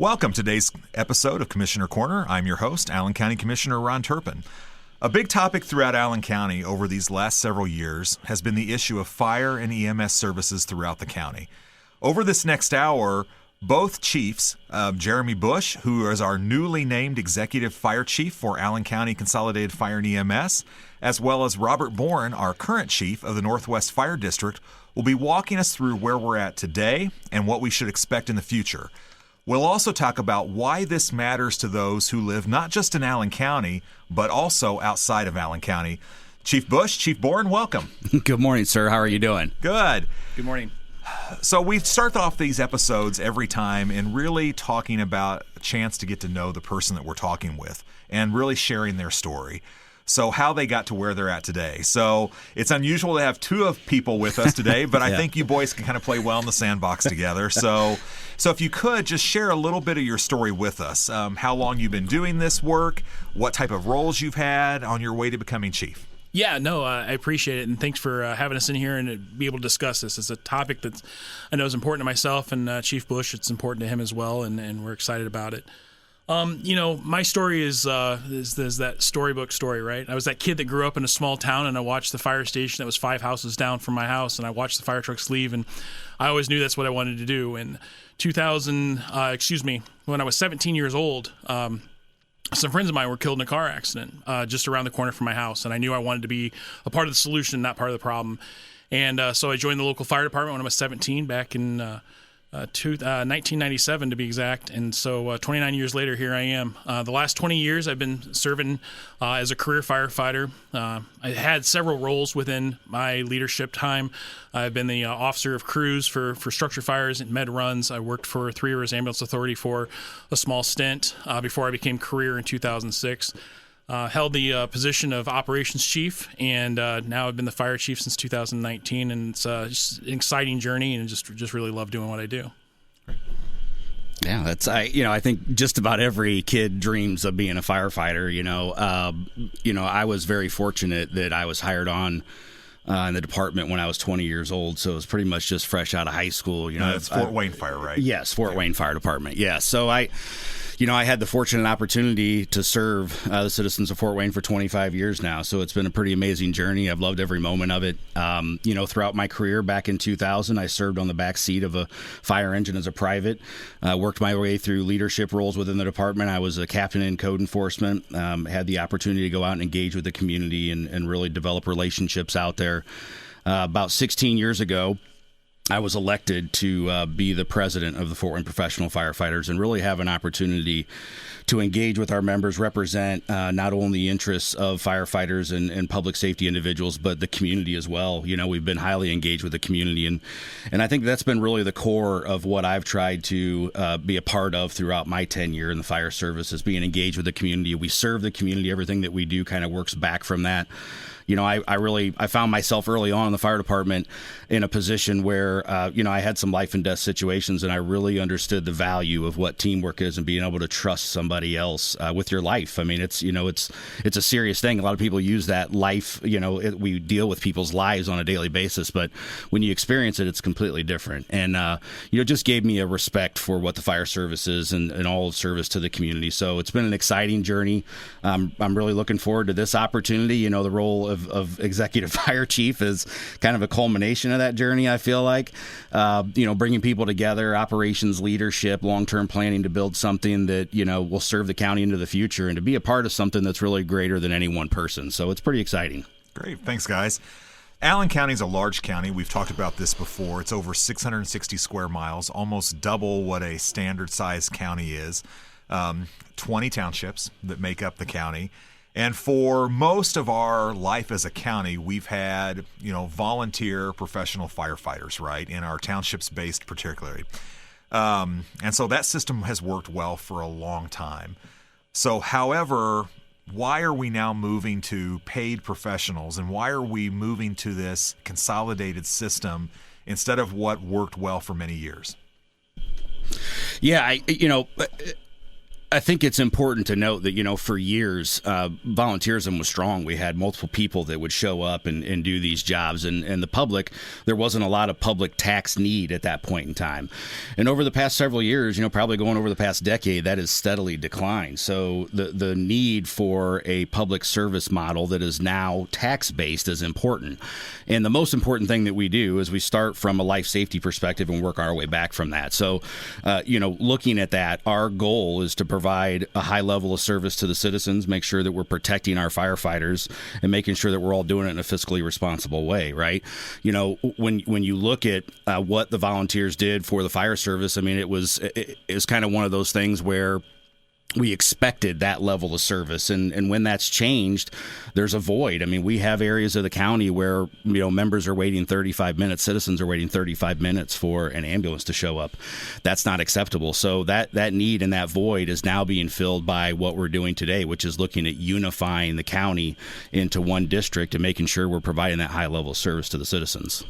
Welcome to today's episode of Commissioner Corner. I'm your host, Allen County Commissioner Ron Turpin. A big topic throughout Allen County over these last several years has been the issue of fire and EMS services throughout the county. Over this next hour, both chiefs, Jeremy Bush, who is our newly named Executive Fire Chief for Allen County Consolidated Fire and EMS, as well as Robert Boren, our current Chief of the Northwest Fire District, will be walking us through where we're at today and what we should expect in the future. We'll also talk about why this matters to those who live not just in Allen County, but also outside of Allen County. Chief Bush, Chief Boren, welcome. Good morning, sir. How are you doing? Good. Good morning. So we start off these episodes every time in really talking about a chance to get to know the person that we're talking with and really sharing their story. So how they got to where they're at today. So it's unusual to have two of people with us today, but I think you boys can kind of play well in the sandbox together. So if you could just share a little bit of your story with us, how long you've been doing this work, what type of roles you've had on your way to becoming chief. Yeah, no, I appreciate it, and thanks for having us in here and be able to discuss this. It's a topic that I know is important to myself and Chief Bush. It's important to him as well, and we're excited about it. My story is that storybook story, right? I was that kid that grew up in a small town, and I watched the fire station that was 5 houses down from my house, and I watched the fire trucks leave, and I always knew that's what I wanted to do. And when I was 17 years old, some friends of mine were killed in a car accident just around the corner from my house, and I knew I wanted to be a part of the solution, not part of the problem. And so I joined the local fire department when I was 17 back in 1997 to be exact, and so 29 years later, here I am. The last 20 years, I've been serving as a career firefighter. I had several roles within my leadership time. I've been the officer of crews for structure fires and med runs. I worked for Three Rivers Ambulance Authority for a small stint before I became career in 2006. Held the position of operations chief, and now I've been the fire chief since 2019, and it's just an exciting journey, and just really love doing what I do. Yeah, I think just about every kid dreams of being a firefighter. I was very fortunate that I was hired on in the department when I was 20 years old, so it was pretty much just fresh out of high school. It's Fort Wayne Fire, right? Yes, Fort Wayne Fire Department. Yeah, so I had the fortunate opportunity to serve the citizens of Fort Wayne for 25 years now, so it's been a pretty amazing journey. I've loved every moment of it. Throughout my career back in 2000, I served on the back seat of a fire engine as a private, worked my way through leadership roles within the department. I was a captain in code enforcement, had the opportunity to go out and engage with the community and really develop relationships out there. About 16 years ago, I was elected to be the president of the Fort Wayne Professional Firefighters and really have an opportunity to engage with our members, represent not only the interests of firefighters and public safety individuals, but the community as well. We've been highly engaged with the community, and I think that's been really the core of what I've tried to be a part of throughout my tenure in the fire service, is being engaged with the community. We serve the community. Everything that we do kind of works back from that. I found myself early on in the fire department in a position where, I had some life and death situations, and I really understood the value of what teamwork is and being able to trust somebody else with your life. I mean, it's a serious thing. A lot of people use that life, we deal with people's lives on a daily basis, but when you experience it, it's completely different. And, it just gave me a respect for what the fire service is and all of service to the community. So it's been an exciting journey. I'm really looking forward to this opportunity. The role of executive fire chief is kind of a culmination of that journey, I feel like. Bringing people together, operations leadership, long-term planning to build something that, will serve the county into the future, and to be a part of something that's really greater than any one person. So it's pretty exciting. Great. Thanks, guys. Allen County is a large county. We've talked about this before. It's over 660 square miles, almost double what a standard-sized county is. 20 townships that make up the county. And for most of our life as a county, we've had, volunteer professional firefighters, right, in our townships based particularly. And so that system has worked well for a long time. So, however, why are we now moving to paid professionals, and why are we moving to this consolidated system instead of what worked well for many years? Yeah, I think it's important to note that, for years, volunteerism was strong. We had multiple people that would show up and do these jobs. And the public, there wasn't a lot of public tax need at that point in time. And over the past several years, probably going over the past decade, that has steadily declined. So the need for a public service model that is now tax-based is important. And the most important thing that we do is we start from a life safety perspective and work our way back from that. So, looking at that, our goal is to provide a high level of service to the citizens, make sure that we're protecting our firefighters, and making sure that we're all doing it in a fiscally responsible way, right? When you look at what the volunteers did for the fire service, I mean, it was kind of one of those things where we expected that level of service. And when that's changed, there's a void. I mean, we have areas of the county where, members are waiting 35 minutes, citizens are waiting 35 minutes for an ambulance to show up. That's not acceptable. So that need and that void is now being filled by what we're doing today, which is looking at unifying the county into one district and making sure we're providing that high level of service to the citizens.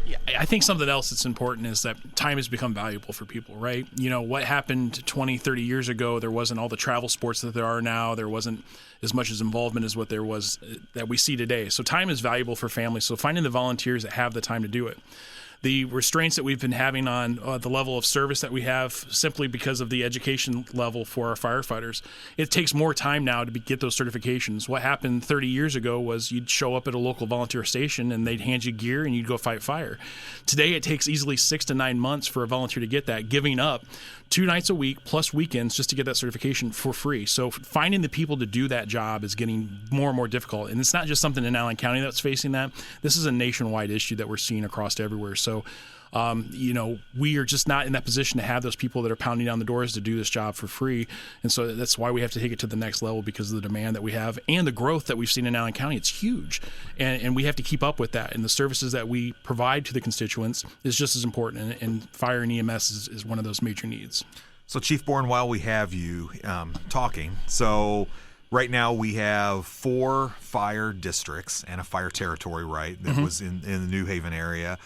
Yeah, I think something else that's important is that time has become valuable for people, right? What happened 20, 30 years ago, there wasn't all the travel sports that there are now. There wasn't as much as involvement as what there was that we see today. So time is valuable for families. So finding the volunteers that have the time to do it. The restraints that we've been having on the level of service that we have simply because of the education level for our firefighters. It takes more time now to get those certifications. What happened 30 years ago was you'd show up at a local volunteer station and they'd hand you gear and you'd go fight fire. Today, it takes easily 6 to 9 months for a volunteer to get that, giving up 2 nights a week plus weekends just to get that certification for free. So finding the people to do that job is getting more and more difficult. And it's not just something in Allen County that's facing that. This is a nationwide issue that we're seeing across everywhere. So, we are just not in that position to have those people that are pounding down the doors to do this job for free. And so that's why we have to take it to the next level because of the demand that we have and the growth that we've seen in Allen County. It's huge. And we have to keep up with that. And the services that we provide to the constituents is just as important. And fire and EMS is one of those major needs. So, Chief Bourne, while we have you talking, so right now we have 4 fire districts and a fire territory, right, that was in the New Haven area.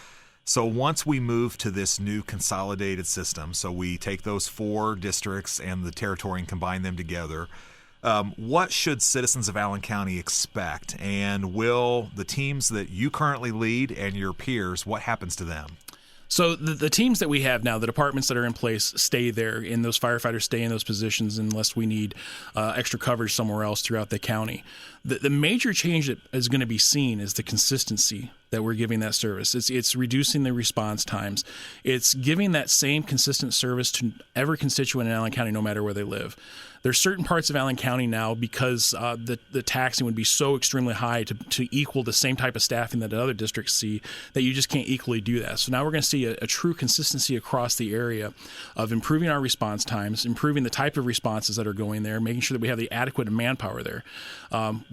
So once we move to this new consolidated system, so we take those 4 districts and the territory and combine them together, what should citizens of Allen County expect? And will the teams that you currently lead and your peers, what happens to them? So the teams that we have now, the departments that are in place, stay there, and those firefighters stay in those positions unless we need extra coverage somewhere else throughout the county. The major change that is going to be seen is the consistency that we're giving that service. It's reducing the response times. It's giving that same consistent service to every constituent in Allen County, no matter where they live. There's certain parts of Allen County now because the taxing would be so extremely high to equal the same type of staffing that other districts see that you just can't equally do that. So now we're going to see a true consistency across the area of improving our response times, improving the type of responses that are going there, making sure that we have the adequate manpower there.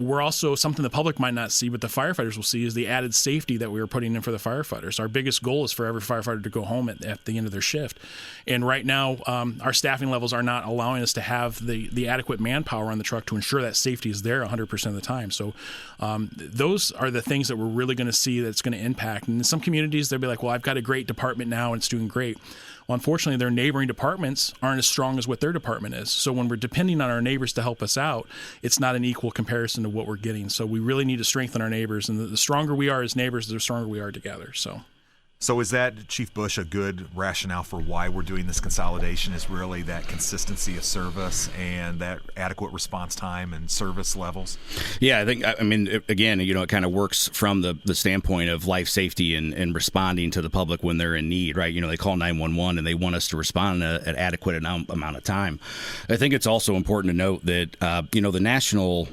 We're also, something the public might not see, but the firefighters will see, is the added safety that we are putting in for the firefighters. Our biggest goal is for every firefighter to go home at the end of their shift. And right now, our staffing levels are not allowing us to have the adequate manpower on the truck to ensure that safety is there 100% of the time. So those are the things that we're really going to see that's going to impact. And in some communities, they'll be like, well, I've got a great department now and it's doing great. Well, unfortunately, their neighboring departments aren't as strong as what their department is. So when we're depending on our neighbors to help us out, it's not an equal comparison to what we're getting. So we really need to strengthen our neighbors. And the stronger we are as neighbors, the stronger we are together. So is that, Chief Bush, a good rationale for why we're doing this consolidation, is really that consistency of service and that adequate response time and service levels? Yeah, I mean, again, it kind of works from the standpoint of life safety and responding to the public when they're in need, right? They call 911 and they want us to respond in an adequate amount of time. I think it's also important to note that, the national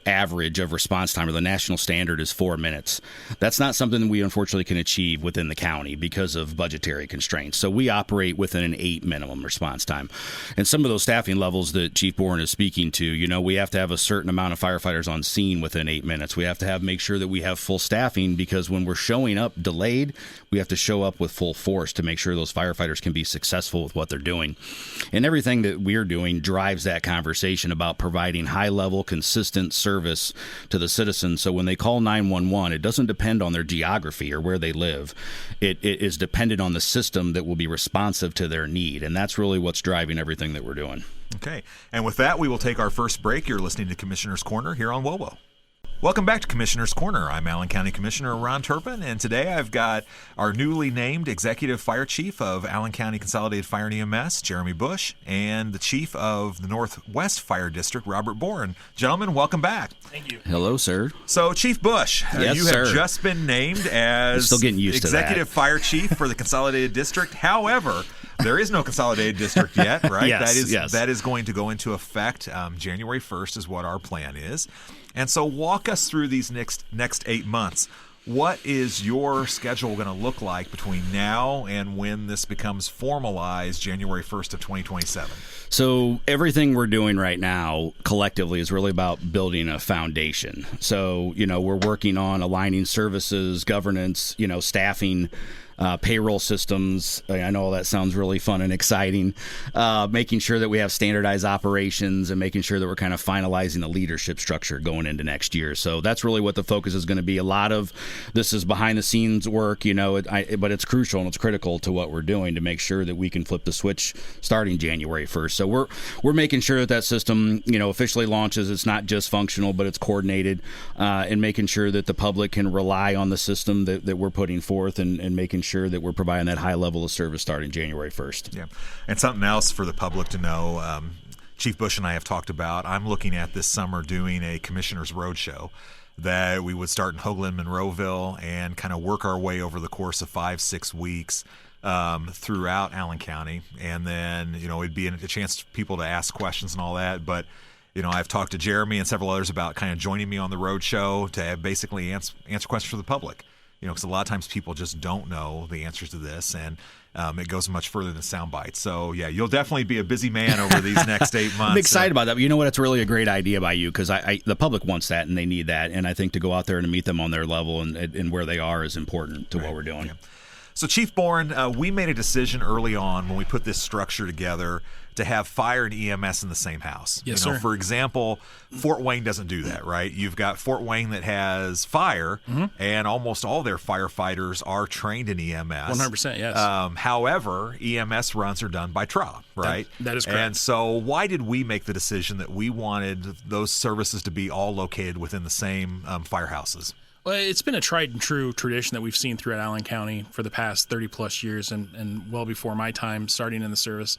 average of response time, or the national standard, is 4 minutes. That's not something that we unfortunately can achieve within the county because of budgetary constraints. So we operate within an 8 minimum response time. And some of those staffing levels that Chief Bourne is speaking to, we have to have a certain amount of firefighters on scene within 8 minutes. We have to make sure that we have full staffing, because when we're showing up delayed, we have to show up with full force to make sure those firefighters can be successful with what they're doing. And everything that we're doing drives that conversation about providing high-level, consistent service to the citizens. So when they call 911, it doesn't depend on their geography or where they live. it is dependent on the system that will be responsive to their need. And that's really what's driving everything that we're doing. Okay. And with that, we will take our first break. You're listening to Commissioner's Corner here on WOWO. Welcome back to Commissioner's Corner. I'm Allen County Commissioner Ron Turpin, and today I've got our newly named Executive Fire Chief of Allen County Consolidated Fire and EMS, Jeremy Bush, and the Chief of the Northwest Fire District, Robert Boren. Gentlemen, welcome back. Thank you. Hello, sir. So, Chief Bush, Yes, you sir. have just been named as Still getting used to that. Executive Fire Chief for the Consolidated District. However, there is no Consolidated District yet, right? Yes. That is going to go into effect January 1st is what our plan is. And so walk us through these next 8 months. What is your schedule going to look like between now and when this becomes formalized January 1st of 2027? So everything we're doing right now collectively is really about building a foundation. So, we're working on aligning services, governance, staffing, payroll systems. I know all that sounds really fun and exciting. Making sure that we have standardized operations and making sure that we're kind of finalizing the leadership structure going into next year. So that's really what the focus is going to be. A lot of this is behind the scenes work, but it's crucial and it's critical to what we're doing to make sure that we can flip the switch starting January 1st. So we're making sure that system, officially launches. It's not just functional, but it's coordinated, and making sure that the public can rely on the system that we're putting forth and making sure that we're providing that high level of service starting January 1st. Yeah. And something else for the public to know, Chief Bush and I have talked about, I'm looking at this summer doing a Commissioner's Roadshow that we would start in Hoagland, Monroeville, and kind of work our way over the course of 5-6 weeks throughout Allen County. And then, it'd be a chance for people to ask questions and all that. But, I've talked to Jeremy and several others about kind of joining me on the roadshow to basically answer questions for the public. Because a lot of times people just don't know the answers to this, and it goes much further than sound bites. So, yeah, you'll definitely be a busy man over these next 8 months. I'm excited about that. But you know what? It's really a great idea by you because the public wants that and they need that. And I think to go out there and meet them on their level and where they are is important to what we're doing. Yeah. So, Chief Boren, we made a decision early on when we put this structure together to have fire and EMS in the same house. Yes, sir. For example, Fort Wayne doesn't do that, right? You've got Fort Wayne that has fire, and almost all their firefighters are trained in EMS. 100%, yes. However, EMS runs are done by TRA, right? That is correct. And so why did we make the decision that we wanted those services to be all located within the same firehouses? Well, it's been a tried and true tradition that we've seen throughout Allen County for the past 30 plus years and well before my time starting in the service.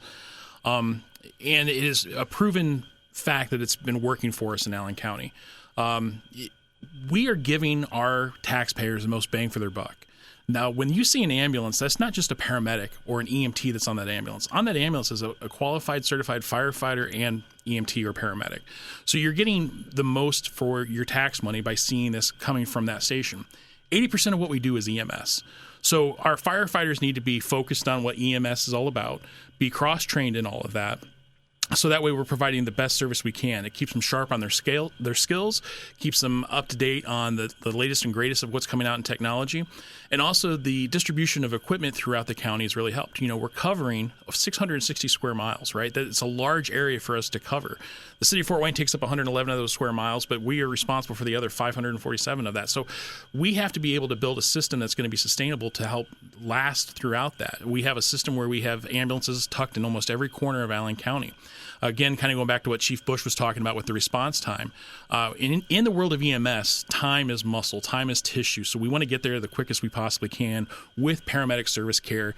And it is a proven fact that it's been working for us in Allen County. We are giving our taxpayers the most bang for their buck. Now, when you see an ambulance, that's not just a paramedic or an EMT that's on that ambulance. On that ambulance is a qualified, certified firefighter and EMT or paramedic. So you're getting the most for your tax money by seeing this coming from that station. 80% of what we do is EMS. So our firefighters need to be focused on what EMS is all about, be cross-trained in all of that. So that way we're providing the best service we can. It keeps them sharp on their skills, keeps them up to date on the latest and greatest of what's coming out in technology. And also the distribution of equipment throughout the county has really helped. We're covering 660 square miles, right? It's a large area for us to cover. The city of Fort Wayne takes up 111 of those square miles, but we are responsible for the other 547 of that. So we have to be able to build a system that's going to be sustainable to help last throughout that. We have a system where we have ambulances tucked in almost every corner of Allen County. Again, kind of going back to what Chief Bush was talking about with the response time. In the world of EMS, time is muscle, time is tissue. So we want to get there the quickest we possibly can with paramedic service care.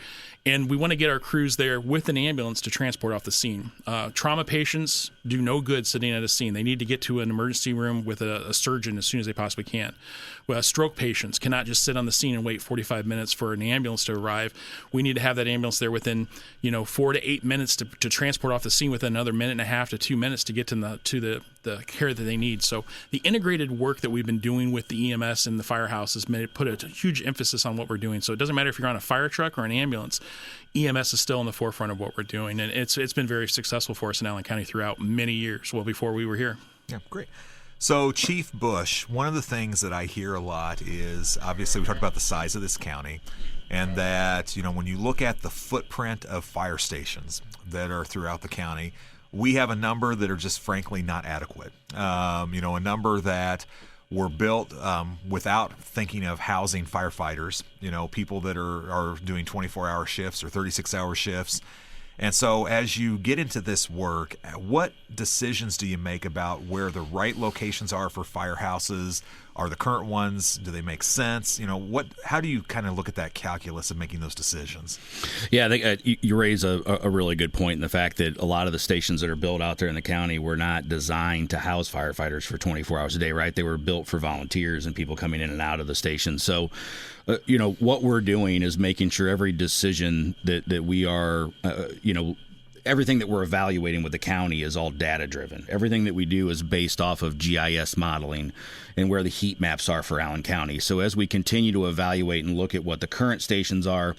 And we want to get our crews there with an ambulance to transport off the scene. Trauma patients do no good sitting at a scene. They need to get to an emergency room with a surgeon as soon as they possibly can. Stroke patients cannot just sit on the scene and wait 45 minutes for an ambulance to arrive. We need to have that ambulance there within 4 to 8 minutes to transport off the scene, within another minute and a half to 2 minutes to get to the care that they need. So the integrated work that we've been doing with the EMS and the firehouse has put a huge emphasis on what we're doing. So it doesn't matter if you're on a fire truck or an ambulance, EMS is still in the forefront of what we're doing. And it's been very successful for us in Allen County throughout many years, well before we were here. Yeah, great. So, Chief Bush, one of the things that I hear a lot is, obviously, we talked about the size of this county, and that, when you look at the footprint of fire stations that are throughout the county, we have a number that are just frankly not adequate. A number that were built without thinking of housing firefighters, people that are doing 24-hour shifts or 36-hour shifts. And so as you get into this work, what decisions do you make about where the right locations are for firehouses? Are the current ones, do they make sense? How do you kind of look at that calculus of making those decisions? Yeah, I think you raise a really good point in the fact that a lot of the stations that are built out there in the county were not designed to house firefighters for 24 hours a day, right? They were built for volunteers and people coming in and out of the station. So, what we're doing is making sure every decision that we are, everything that we're evaluating with the county is all data driven. Everything that we do is based off of GIS modeling and where the heat maps are for Allen County. So as we continue to evaluate and look at what the current stations are,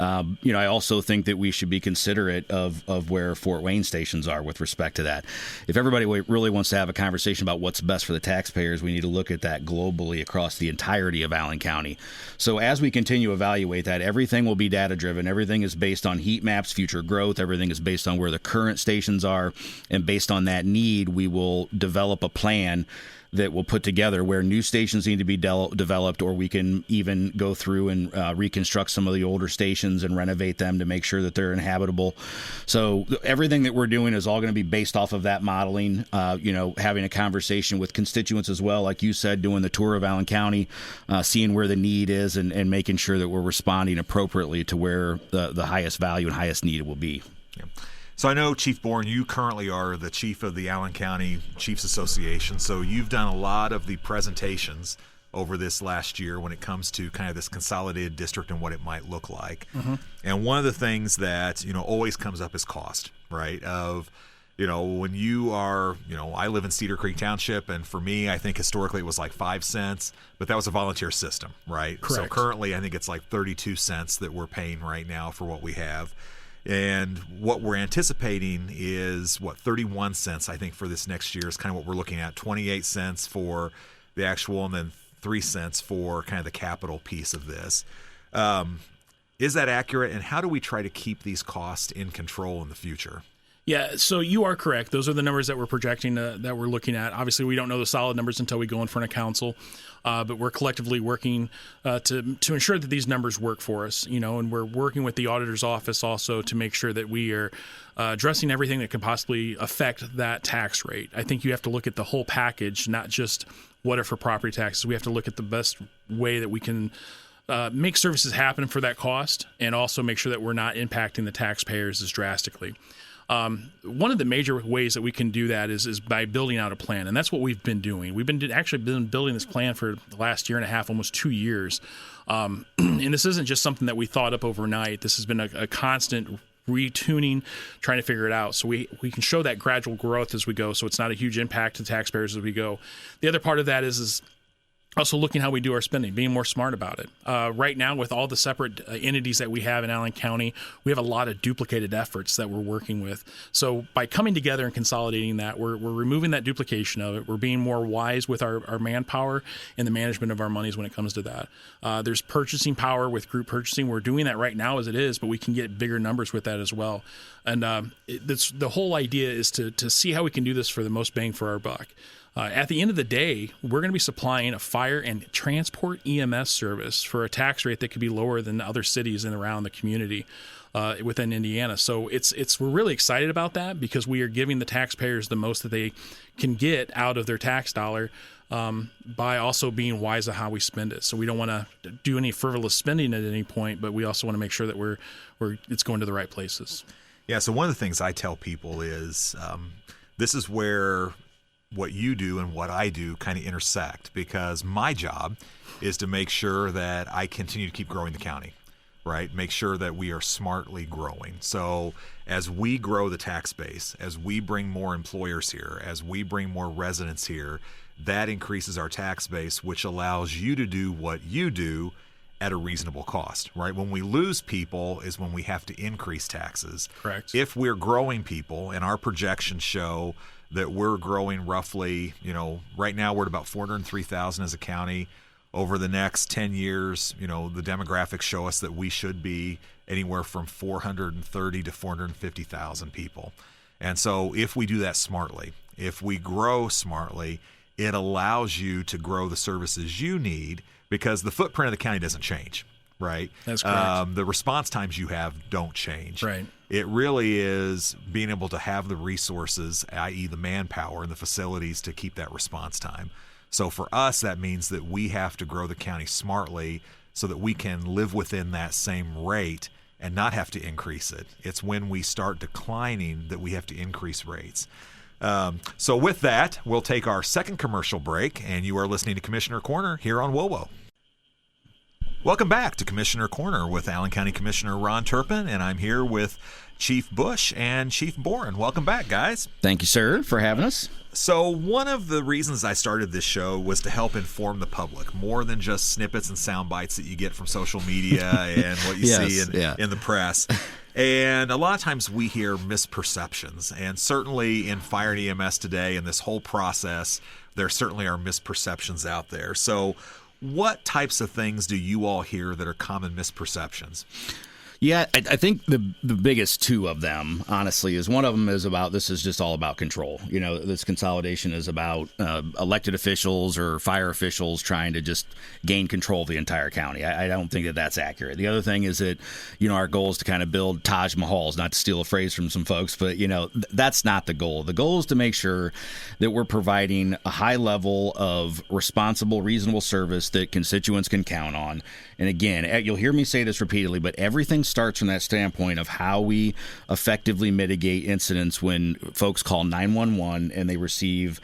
I also think that we should be considerate of where Fort Wayne stations are with respect to that. If everybody really wants to have a conversation about what's best for the taxpayers, we need to look at that globally across the entirety of Allen County. So as we continue to evaluate that, everything will be data driven. Everything is based on heat maps, future growth. Everything is based on where the current stations are. And based on that need, we will develop a plan that will put together where new stations need to be developed, or we can even go through and reconstruct some of the older stations and renovate them to make sure that they're inhabitable. So everything that we're doing is all going to be based off of that modeling, having a conversation with constituents as well, like you said, doing the tour of Allen County, seeing where the need is and making sure that we're responding appropriately to where the highest value and highest need will be. Yeah. So I know, Chief Bourne, you currently are the chief of the Allen County Chiefs Association. So you've done a lot of the presentations over this last year when it comes to kind of this consolidated district and what it might look like. Mm-hmm. And one of the things that, always comes up is cost, right? When you are, I live in Cedar Creek Township, and for me, I think historically it was like 5 cents, but that was a volunteer system, right? Correct. So currently I think it's like 32 cents that we're paying right now for what we have. And what we're anticipating is, 31 cents, I think, for this next year is kind of what we're looking at. 28 cents for the actual, and then 3 cents for kind of the capital piece of this. Is that accurate? And how do we try to keep these costs in control in the future? Yeah, so you are correct. Those are the numbers that we're projecting, that we're looking at. Obviously, we don't know the solid numbers until we go in front of council, but we're collectively working to ensure that these numbers work for us, and we're working with the auditor's office also to make sure that we are addressing everything that could possibly affect that tax rate. I think you have to look at the whole package, not just what are for property taxes. We have to look at the best way that we can make services happen for that cost, and also make sure that we're not impacting the taxpayers as drastically. One of the major ways that we can do that is by building out a plan, and that's what we've been doing. We've been building this plan for the last year and a half, almost 2 years. And this isn't just something that we thought up overnight. This has been a constant retuning, trying to figure it out. So we can show that gradual growth as we go, so it's not a huge impact to taxpayers as we go. The other part of that is also looking how we do our spending, being more smart about it. Right now, with all the separate entities that we have in Allen County, we have a lot of duplicated efforts that we're working with. So by coming together and consolidating that, we're removing that duplication of it. We're being more wise with our manpower and the management of our monies when it comes to that. There's purchasing power with group purchasing. We're doing that right now as it is, but we can get bigger numbers with that as well. And the whole idea is to see how we can do this for the most bang for our buck. At the end of the day, we're going to be supplying a fire and transport EMS service for a tax rate that could be lower than other cities in around the community within Indiana. So we're really excited about that, because we are giving the taxpayers the most that they can get out of their tax dollar by also being wise of how we spend it. So we don't want to do any frivolous spending at any point, but we also want to make sure that it's going to the right places. Yeah. So one of the things I tell people is this is where what you do and what I do kind of intersect, because my job is to make sure that I continue to keep growing the county, right? Make sure that we are smartly growing. So as we grow the tax base, as we bring more employers here, as we bring more residents here, that increases our tax base, which allows you to do what you do at a reasonable cost, right? When we lose people is when we have to increase taxes. Correct. If we're growing people, and our projections show that we're growing roughly, right now we're at about 403,000 as a county. Over the next 10 years, the demographics show us that we should be anywhere from 430 to 450,000 people. And so if we do that smartly, if we grow smartly, it allows you to grow the services you need because the footprint of the county doesn't change, right? That's correct. The response times you have don't change. Right. It really is being able to have the resources, i.e. the manpower and the facilities to keep that response time. So for us, that means that we have to grow the county smartly so that we can live within that same rate and not have to increase it. It's when we start declining that we have to increase rates. So with that, we'll take our second commercial break, and you are listening to Commissioner Corner here on WOWO. Welcome back to Commissioner Corner with Allen County Commissioner Ron Turpin, and I'm here with Chief Bush and Chief Boren. Welcome back, guys. Thank you, sir, for having us. So one of the reasons I started this show was to help inform the public more than just snippets and sound bites that you get from social media and what you see in the press. And a lot of times we hear misperceptions, and certainly in fire and EMS today and this whole process, there certainly are misperceptions out there. So what types of things do you all hear that are common misperceptions? Yeah, I think the biggest two of them, honestly, is one of them is about this is just all about control. You know, this consolidation is about elected officials or fire officials trying to just gain control of the entire county. I don't think that that's accurate. The other thing is that, you know, our goal is to kind of build Taj Mahals, not to steal a phrase from some folks, but, you know, that's not the goal. The goal is to make sure that we're providing a high level of responsible, reasonable service that constituents can count on. And again, you'll hear me say this repeatedly, but everything starts from that standpoint of how we effectively mitigate incidents when folks call 911 and they receive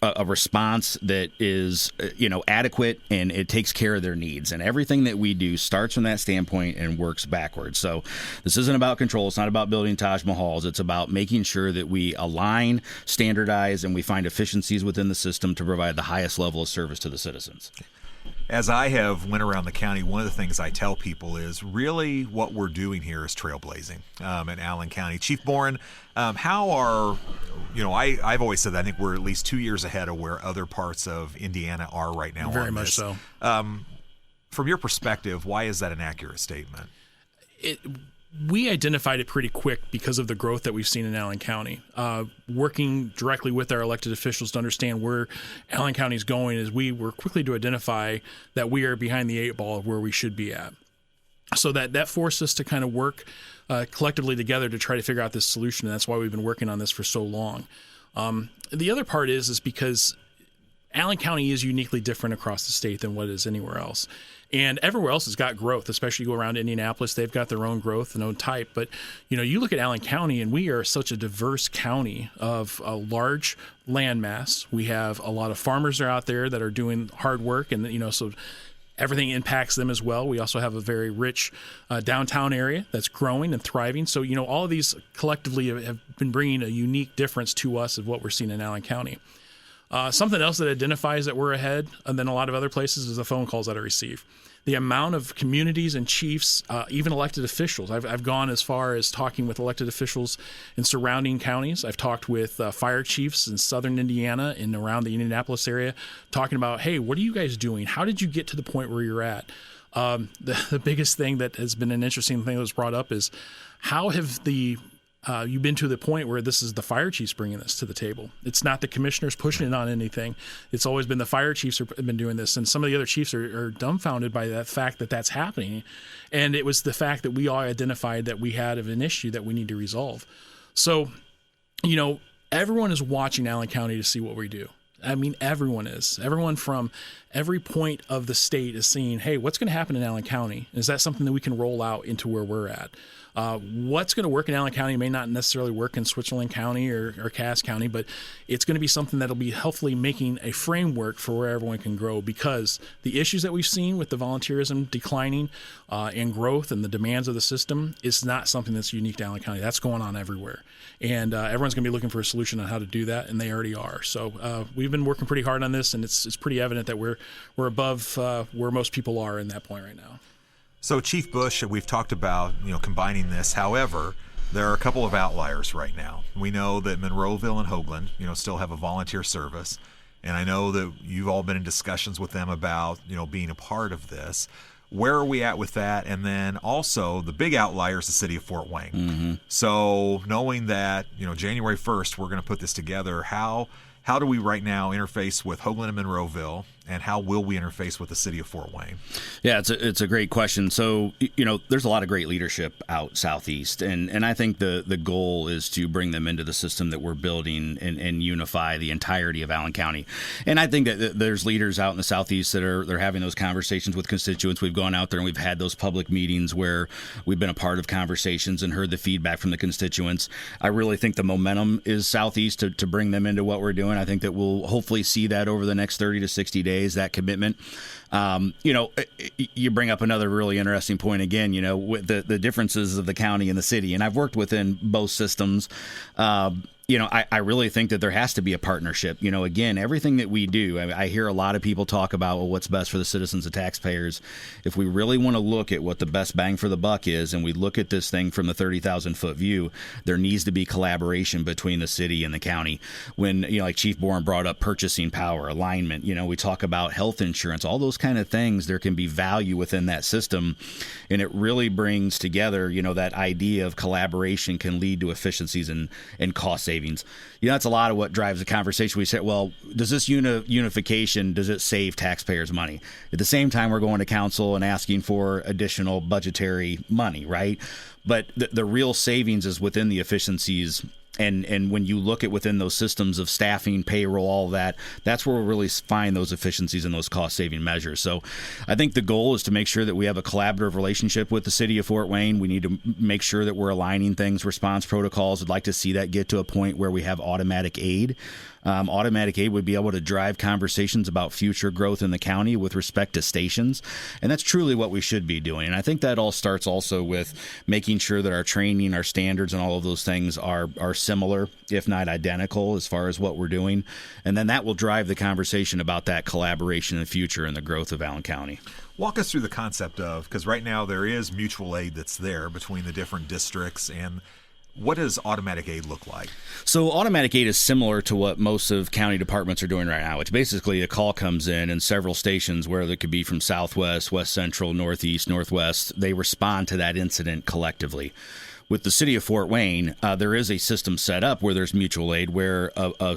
a response that is, you know, adequate and it takes care of their needs. And everything that we do starts from that standpoint and works backwards. So this isn't about control. It's not about building Taj Mahals. It's about making sure that we align, standardize, and we find efficiencies within the system to provide the highest level of service to the citizens. As I have went around the county, one of the things I tell people is really what we're doing here is trailblazing in Allen County. Chief Boren, how are, you know, I've always said that I think we're at least 2 years ahead of where other parts of Indiana are right now. Very much so. From your perspective, why is that an accurate statement? We identified it pretty quick because of the growth that we've seen in Allen County. Working directly with our elected officials to understand where Allen County is going, is we were quickly to identify that we are behind the 8 ball of where we should be at. So that forced us to kind of work collectively together to try to figure out this solution. And that's why we've been working on this for so long. The other part is because Allen County is uniquely different across the state than what is anywhere else. And everywhere else has got growth, especially you go around Indianapolis, they've got their own growth and own type. But, you know, you look at Allen County and we are such a diverse county of a large landmass. We have a lot of farmers that are out there that are doing hard work and, you know, so everything impacts them as well. We also have a very rich downtown area that's growing and thriving. So, you know, all of these collectively have been bringing a unique difference to us of what we're seeing in Allen County. Something else that identifies that we're ahead than a lot of other places is the phone calls that I receive. The amount of communities and chiefs, even elected officials. I've gone as far as talking with elected officials in surrounding counties. I've talked with fire chiefs in southern Indiana and around the Indianapolis area, talking about, hey, what are you guys doing? How did you get to the point where you're at? The biggest thing that has been an interesting thing that was brought up is how have you've been to the point where this is the fire chiefs bringing this to the table. It's not the commissioners pushing it on anything. It's always been the fire chiefs who have been doing this. And some of the other chiefs are dumbfounded by that fact that that's happening. And it was the fact that we all identified that we had an issue that we need to resolve. So, you know, everyone is watching Allen County to see what we do. I mean, everyone is. Everyone from every point of the state is seeing, hey, what's going to happen in Allen County? Is that something that we can roll out into where we're at? What's going to work in Allen County may not necessarily work in Switzerland County or Cass County, but it's going to be something that'll be hopefully making a framework for where everyone can grow, because the issues that we've seen with the volunteerism declining and growth and the demands of the system is not something that's unique to Allen County. That's going on everywhere. And everyone's going to be looking for a solution on how to do that, and they already are. So we've been working pretty hard on this, and it's pretty evident that we're above where most people are in that point right now. So, Chief Bush, we've talked about, you know, combining this. However, there are a couple of outliers right now. We know that Monroeville and Hoagland, you know, still have a volunteer service. And I know that you've all been in discussions with them about, you know, being a part of this. Where are we at with that? And then also the big outlier is the city of Fort Wayne. Mm-hmm. So knowing that, you know, January 1st, we're going to put this together, how how do we right now interface with Hoagland and Monroeville, and how will we interface with the city of Fort Wayne? Yeah, it's a great question. So, there's a lot of great leadership out southeast, and I think the goal is to bring them into the system that we're building and unify the entirety of Allen County. And I think that there's leaders out in the southeast that they're having those conversations with constituents. We've gone out there and we've had those public meetings where we've been a part of conversations and heard the feedback from the constituents. I really think the momentum is southeast to bring them into what we're doing. I think that we'll hopefully see that over the next 30 to 60 days, that commitment. You bring up another really interesting point again, with the differences of the county and the city. And I've worked within both systems. I really think that there has to be a partnership. Again, everything that we do, I hear a lot of people talk about, well, what's best for the citizens and taxpayers. If we really want to look at what the best bang for the buck is, and we look at this thing from the 30,000-foot view, there needs to be collaboration between the city and the county. When, like Chief Boren brought up purchasing power, alignment, we talk about health insurance, all those kind of things, there can be value within that system. And it really brings together, that idea of collaboration can lead to efficiencies and cost savings. That's a lot of what drives the conversation. We say, well, does this unification, does it save taxpayers money? At the same time, we're going to council and asking for additional budgetary money, right? But the real savings is within the efficiencies. And when you look at within those systems of staffing, payroll, all that, that's where we'll really find those efficiencies and those cost-saving measures. So I think the goal is to make sure that we have a collaborative relationship with the city of Fort Wayne. We need to make sure that we're aligning things, response protocols. I'd like to see that get to a point where we have automatic aid. Automatic aid would be able to drive conversations about future growth in the county with respect to stations. And that's truly what we should be doing. And I think that all starts also with making sure that our training, our standards, and all of those things are similar, if not identical, as far as what we're doing. And then that will drive the conversation about that collaboration in the future and the growth of Allen County. Walk us through the concept of, because right now there is mutual aid that's there between the different districts, and what does automatic aid look like? So automatic aid is similar to what most of county departments are doing right now. It's basically a call comes in and several stations, where there could be from Southwest, West Central, Northeast, Northwest, they respond to that incident collectively. With the city of Fort Wayne, there is a system set up where there's mutual aid, where a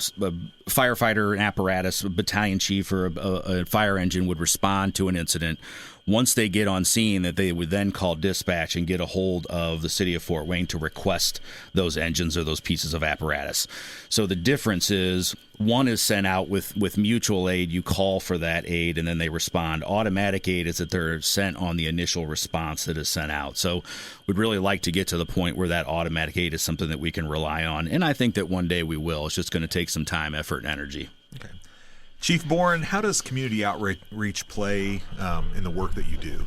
firefighter, an apparatus, a battalion chief, or a fire engine would respond to an incident. Once they get on scene, that they would then call dispatch and get a hold of the city of Fort Wayne to request those engines or those pieces of apparatus. So the difference is, one is sent out with mutual aid. You call for that aid and then they respond. Automatic aid is that they're sent on the initial response that is sent out. So we'd really like to get to the point where that automatic aid is something that we can rely on. And I think that one day we will. It's just going to take some time, effort, and energy. Okay. Chief Boren, how does community outreach play in the work that you do?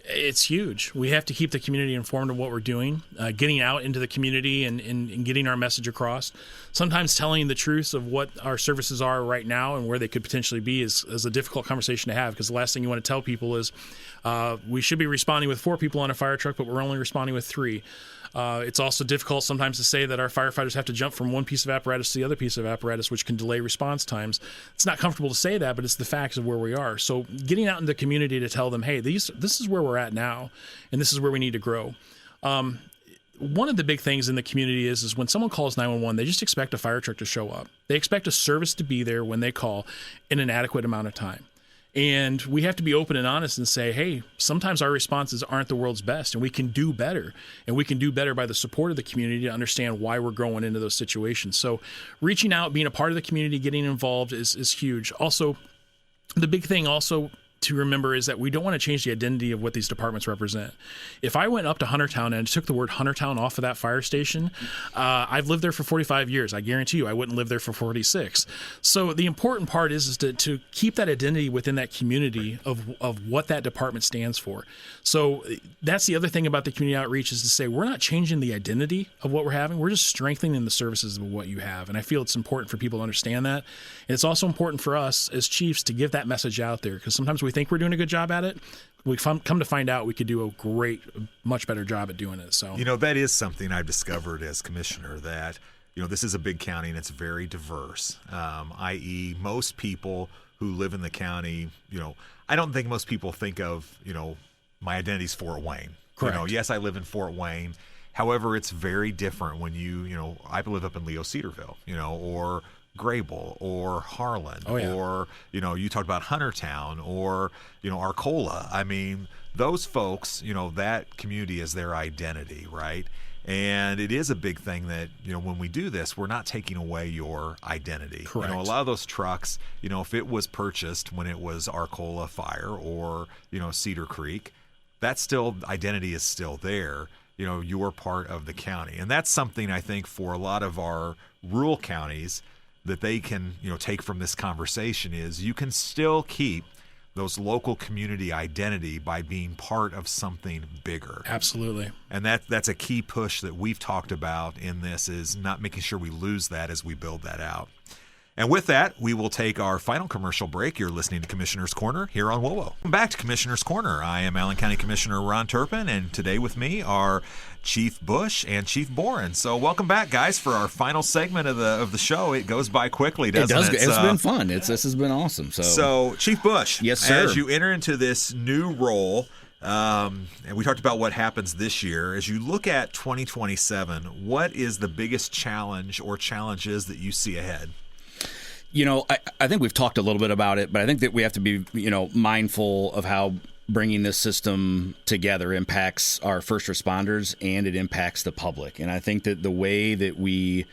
It's huge. We have to keep the community informed of what we're doing, getting out into the community and getting our message across. Sometimes telling the truth of what our services are right now and where they could potentially be is a difficult conversation to have, because the last thing you want to tell people is we should be responding with 4 people on a fire truck, but we're only responding with 3. It's also difficult sometimes to say that our firefighters have to jump from one piece of apparatus to the other piece of apparatus, which can delay response times. It's not comfortable to say that, but it's the facts of where we are. So getting out in the community to tell them, hey, this is where we're at now, and this is where we need to grow. One of the big things in the community is when someone calls 911, they just expect a fire truck to show up. They expect a service to be there when they call in an adequate amount of time. And we have to be open and honest and say, hey, sometimes our responses aren't the world's best, and we can do better. And we can do better by the support of the community to understand why we're growing into those situations. So reaching out, being a part of the community, getting involved is huge. Also, the big thing also to remember is that we don't want to change the identity of what these departments represent. If I went up to Huntertown and took the word Huntertown off of that fire station, I've lived there for 45 years. I guarantee you I wouldn't live there for 46. So the important part is to keep that identity within that community of what that department stands for. So that's the other thing about the community outreach, is to say we're not changing the identity of what we're having. We're just strengthening the services of what you have. And I feel it's important for people to understand that. And it's also important for us as chiefs to give that message out there, because sometimes we think we're doing a good job at it. We come to find out we could do a much better job at doing it. So, that is something I've discovered as commissioner, that, this is a big county and it's very diverse, i.e. most people who live in the county, I don't think most people think of, my identity's Fort Wayne. Correct. Yes, I live in Fort Wayne. However, it's very different when I live up in Leo Cedarville, or Grable or Harlan, Oh, yeah. or, you talked about Huntertown or, Arcola. I mean, those folks, that community is their identity, right? And it is a big thing that, when we do this, we're not taking away your identity. Correct. A lot of those trucks, if it was purchased when it was Arcola Fire or, Cedar Creek, that still, identity is still there. You're part of the county. And that's something I think for a lot of our rural counties that they can, take from this conversation is you can still keep those local community identity by being part of something bigger. Absolutely. And that's a key push that we've talked about in this, is not making sure we lose that as we build that out. And with that, we will take our final commercial break. You're listening to Commissioner's Corner here on WOWO. Welcome back to Commissioner's Corner. I am Allen County Commissioner Ron Turpin, and today with me are Chief Bush and Chief Boren. So welcome back, guys, for our final segment of the show. It goes by quickly, doesn't it? It's been fun. This has been awesome. So Chief Bush, yes, sir. As you enter into this new role, and we talked about what happens this year, as you look at 2027, what is the biggest challenge or challenges that you see ahead? I think we've talked a little bit about it, but I think that we have to be, mindful of how bringing this system together impacts our first responders and it impacts the public. And I think that the way that we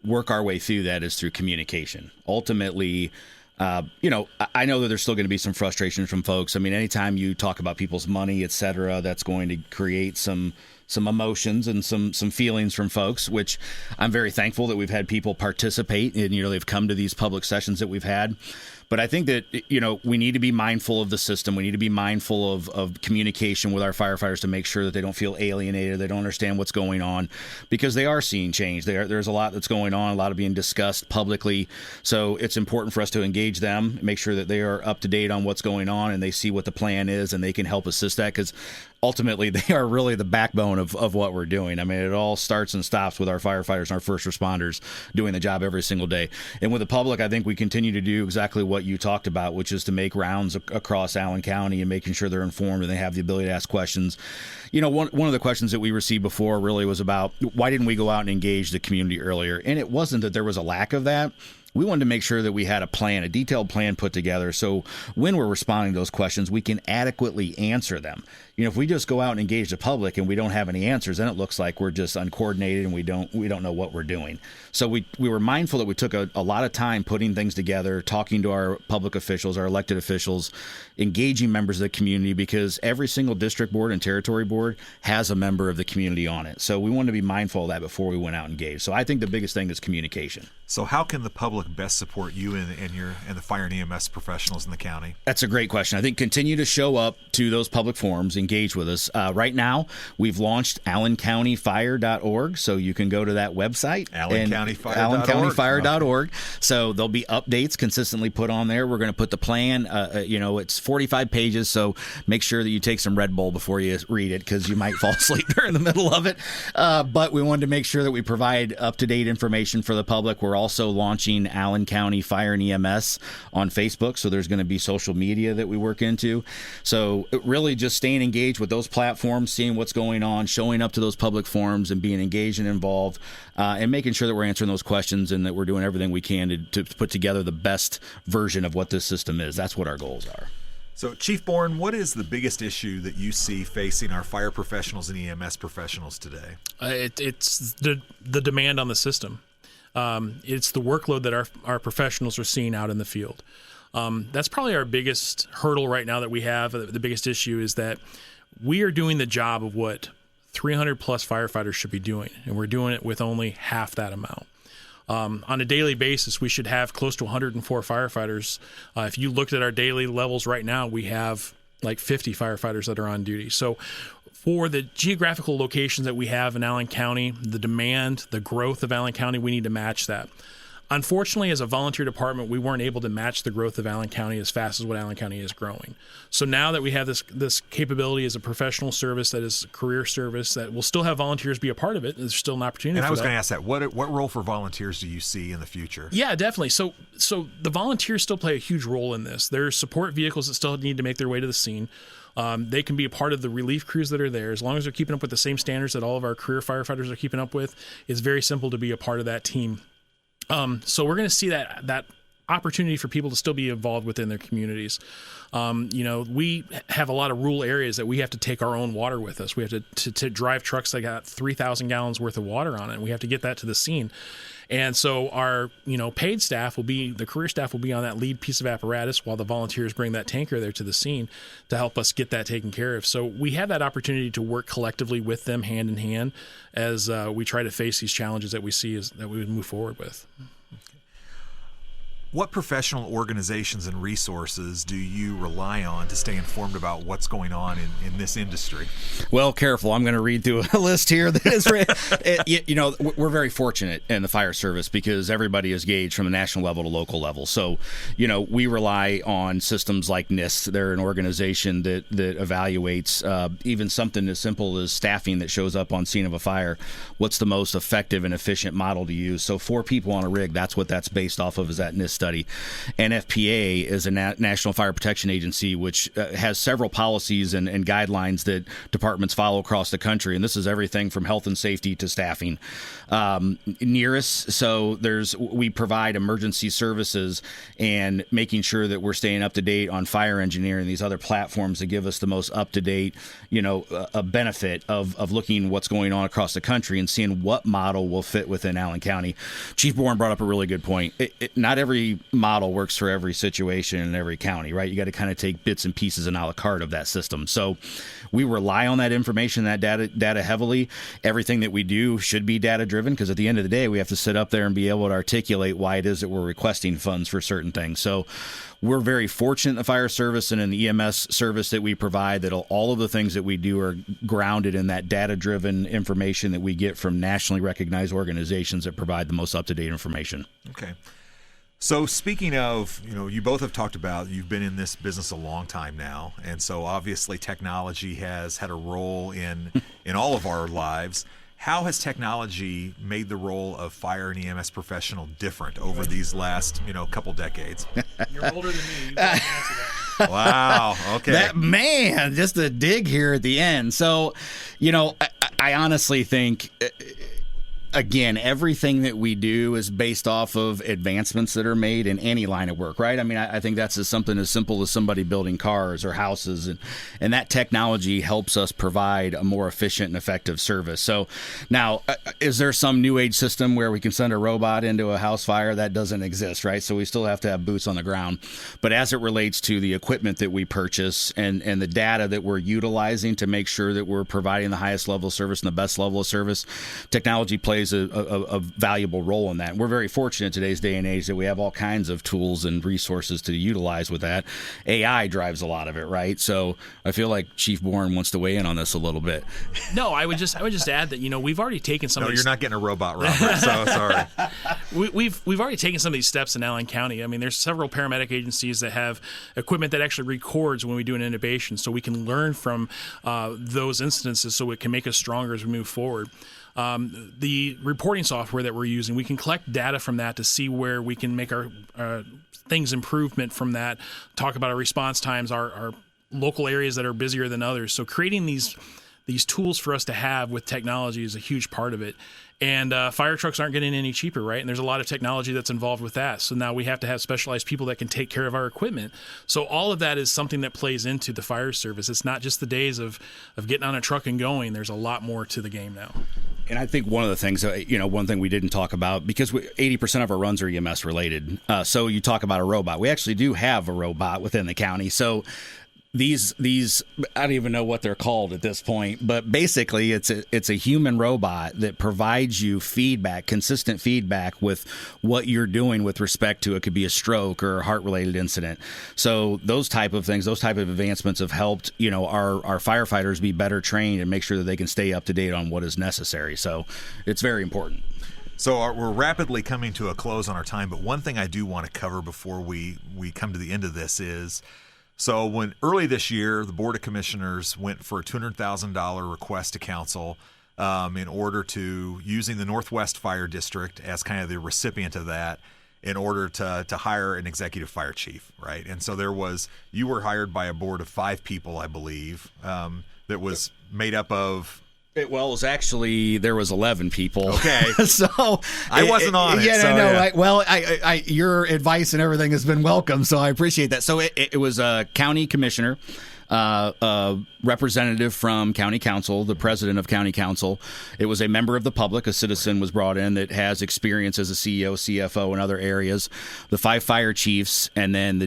work our way through that is through communication. Ultimately, I know that there's still going to be some frustration from folks. I mean, anytime you talk about people's money, et cetera, that's going to create some emotions and some feelings from folks, which I'm very thankful that we've had people participate and, they've come to these public sessions that we've had. But I think that, we need to be mindful of the system. We need to be mindful of communication with our firefighters to make sure that they don't feel alienated. They don't understand what's going on, because they are seeing change. There's a lot that's going on, a lot of being discussed publicly. So it's important for us to engage them, make sure that they are up to date on what's going on and they see what the plan is and they can help assist that, because ultimately they are really the backbone of what we're doing. I mean, it all starts and stops with our firefighters and our first responders doing the job every single day. And with the public, I think we continue to do exactly what you talked about, which is to make rounds across Allen County and making sure they're informed and they have the ability to ask questions. One of the questions that we received before really was about why didn't we go out and engage the community earlier? And it wasn't that there was a lack of that. We wanted to make sure that we had a detailed plan put together, so when we're responding to those questions, we can adequately answer them. If we just go out and engage the public and we don't have any answers, then it looks like we're just uncoordinated and we don't know what we're doing. So we were mindful that we took a lot of time putting things together, talking to our public officials, our elected officials, engaging members of the community, because every single district board and territory board has a member of the community on it. So we wanted to be mindful of that before we went out and engaged. So I think the biggest thing is communication. So how can the public best support you and the fire and EMS professionals in the county? That's a great question. I think continue to show up to those public forums, engage with us. Right now, we've launched AllenCountyFire.org, so you can go to that website. AllenCountyFire.org. So there'll be updates consistently put on there. We're going to put the plan. It's 45 pages, so make sure that you take some Red Bull before you read it, because you might fall asleep there in the middle of it. But we wanted to make sure that we provide up-to-date information for the public. We're also launching Allen County Fire and EMS on Facebook, so there's going to be social media that we work into. So really just staying engaged with those platforms, seeing what's going on, showing up to those public forums and being engaged and involved, and making sure that we're answering those questions and that we're doing everything we can to put together the best version of what this system is. That's what our goals are. So, Chief Boren, what is the biggest issue that you see facing our fire professionals and EMS professionals today? It's the demand on the system. It's the workload that our professionals are seeing out in the field. That's probably our biggest hurdle right now that we have. The biggest issue is that we are doing the job of what 300 plus firefighters should be doing, and we're doing it with only half that amount. On a daily basis, we should have close to 104 firefighters. If you looked at our daily levels right now, we have like 50 firefighters that are on duty. So for the geographical locations that we have in Allen County, the demand, the growth of Allen County, we need to match that. Unfortunately, as a volunteer department, we weren't able to match the growth of Allen County as fast as what Allen County is growing. So now that we have this capability as a professional service, that is a career service, that will still have volunteers be a part of it, there's still an opportunity for that. And I was going to ask that. What role for volunteers do you see in the future? Yeah, definitely. So the volunteers still play a huge role in this. There's support vehicles that still need to make their way to the scene. They can be a part of the relief crews that are there. As long as they're keeping up with the same standards that all of our career firefighters are keeping up with, it's very simple to be a part of that team. So we're going to see that opportunity for people to still be involved within their communities. We have a lot of rural areas that we have to take our own water with us. We have to drive trucks that got 3,000 gallons worth of water on it, and we have to get that to the scene. And so our, paid staff the career staff will be on that lead piece of apparatus while the volunteers bring that tanker there to the scene to help us get that taken care of. So we have that opportunity to work collectively with them hand in hand as we try to face these challenges that we see that we would move forward with. What professional organizations and resources do you rely on to stay informed about what's going on in this industry? Well, careful. I'm going to read through a list here that is, we're very fortunate in the fire service because everybody is gauged from the national level to local level. So, we rely on systems like NIST. They're an organization that evaluates even something as simple as staffing that shows up on scene of a fire. What's the most effective and efficient model to use? So 4 people on a rig, that's what that's based off of, is that NIST study. NFPA is a National Fire Protection Agency, which has several policies and guidelines that departments follow across the country. And this is everything from health and safety to staffing. NERIS, so we provide emergency services and making sure that we're staying up to date on fire engineering, these other platforms that give us the most up to date, a benefit of looking what's going on across the country and seeing what model will fit within Allen County. Chief Bourne brought up a really good point. Not every model works for every situation in every county, right? You got to kind of take bits and pieces and a la carte of that system. So we rely on that information, that data heavily. Everything that we do should be data driven because at the end of the day, we have to sit up there and be able to articulate why it is that we're requesting funds for certain things. So we're very fortunate in the fire service and in the EMS service that we provide that all of the things that we do are grounded in that data-driven information that we get from nationally recognized organizations that provide the most up-to-date information. Okay. So speaking of, you both have talked about you've been in this business a long time now, and so obviously technology has had a role in all of our lives. How has technology made the role of fire and EMS professional different over these last, couple decades? You're older than me. You can answer that. Wow. Okay. Just a dig here at the end. So, I honestly think again, everything that we do is based off of advancements that are made in any line of work, right? I mean, I think that's something as simple as somebody building cars or houses, and that technology helps us provide a more efficient and effective service. So now, is there some new age system where we can send a robot into a house fire? That doesn't exist, right? So we still have to have boots on the ground. But as it relates to the equipment that we purchase and the data that we're utilizing to make sure that we're providing the highest level of service and the best level of service, technology plays a valuable role in that. And we're very fortunate in today's day and age that we have all kinds of tools and resources to utilize with that. AI drives a lot of it, right? So I feel like Chief Bourne wants to weigh in on this a little bit. No, I would just add that we've already taken some. No, you're not getting a robot, Robert. So sorry. We've already taken some of these steps in Allen County. I mean, there's several paramedic agencies that have equipment that actually records when we do an intubation, so we can learn from those incidences, so it can make us stronger as we move forward. The reporting software that we're using, we can collect data from that to see where we can make our things improvement from that, talk about our response times, our local areas that are busier than others. So creating these tools for us to have with technology is a huge part of it. And fire trucks aren't getting any cheaper, right? And there's a lot of technology that's involved with that. So now we have to have specialized people that can take care of our equipment. So all of that is something that plays into the fire service. It's not just the days of getting on a truck and going. There's a lot more to the game now. And I think one of the things, one thing we didn't talk about, because 80% of our runs are EMS related. So you talk about a robot. We actually do have a robot within the county. So these I don't even know what they're called at this point, but basically it's a human robot that provides you feedback, consistent feedback with what you're doing with respect to, it could be a stroke or a heart related incident. So those type of things, those type of advancements have helped our firefighters be better trained and make sure that they can stay up to date on what is necessary. So it's very important. So we're rapidly coming to a close on our time, but one thing I do want to cover before we come to the end of this is, so when early this year, the Board of Commissioners went for a $200,000 request to council in order to, using the Northwest Fire District as kind of the recipient of that, in order to hire an executive fire chief, right? And so you were hired by a board of 5 people, I believe, that was made up of It was actually there was 11 people. Okay, so I wasn't on it. Yeah, so, no. yeah. Your advice and everything has been welcome, so I appreciate that. So it was a county commissioner, a representative from county council, the president of county council. It was a member of the public, a citizen was brought in that has experience as a CEO, CFO, and other areas. The 5 fire chiefs, and then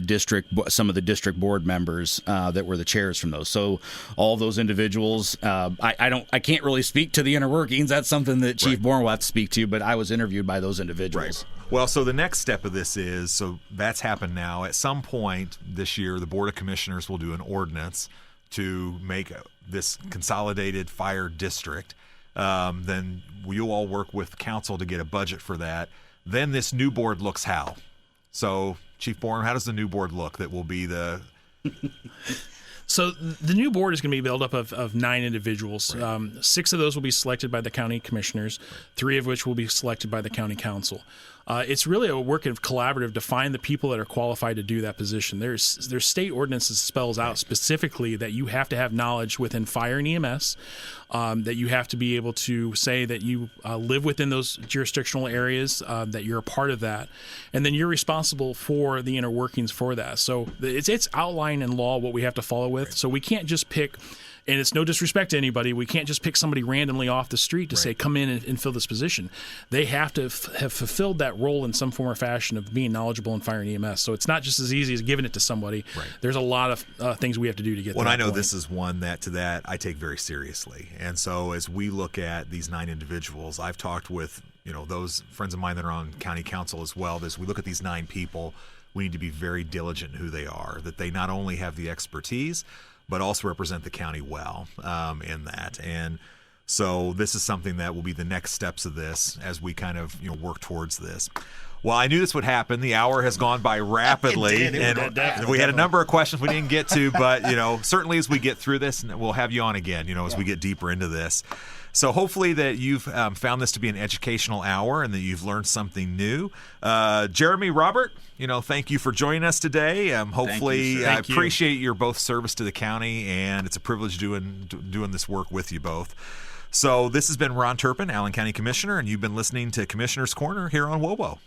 some of the district board members that were the chairs from those. So all those individuals. I can't really speak to the inner workings. That's something that Chief Bourne will have to speak to. But I was interviewed by those individuals. Right. Well, so the next step of this is, so that's happened now. At some point this year, the Board of Commissioners will do an ordinance to make this consolidated fire district. Then we'll all work with council to get a budget for that. Then this new board looks how? So, Chief Bourne, how does the new board look that will be the... So the new board is going to be built up of 9 individuals. Right. 6 of those will be selected by the county commissioners, 3 of which will be selected by the county council. It's really a work of collaborative to find the people that are qualified to do that position. There's state ordinances spells out specifically that you have to have knowledge within fire and EMS, that you have to be able to say that you live within those jurisdictional areas, that you're a part of that, and then you're responsible for the inner workings for that. So it's outlined in law what we have to follow with. Right. So we can't just pick. And it's no disrespect to anybody. We can't just pick somebody randomly off the street to say, come in and fill this position. They have to have fulfilled that role in some form or fashion of being knowledgeable in fire and EMS. So it's not just as easy as giving it to somebody. Right. There's a lot of things we have to do to get there. Well, I know this is one that I take very seriously. And so as we look at these 9 individuals, I've talked with those friends of mine that are on county council as well. As we look at these 9 people, we need to be very diligent in who they are, that they not only have the expertise, but also represent the county well in that. And so this is something that will be the next steps of this as we kind of work towards this. Well, I knew this would happen. The hour has gone by rapidly, and we had a number of questions we didn't get to, but certainly as we get through this, and we'll have you on again, as we get deeper into this. So hopefully that you've found this to be an educational hour and that you've learned something new. Jeremy, Robert, thank you for joining us today. Hopefully, I appreciate your both service to the county, and it's a privilege doing this work with you both. So this has been Ron Turpin, Allen County Commissioner, and you've been listening to Commissioner's Corner here on WOWO.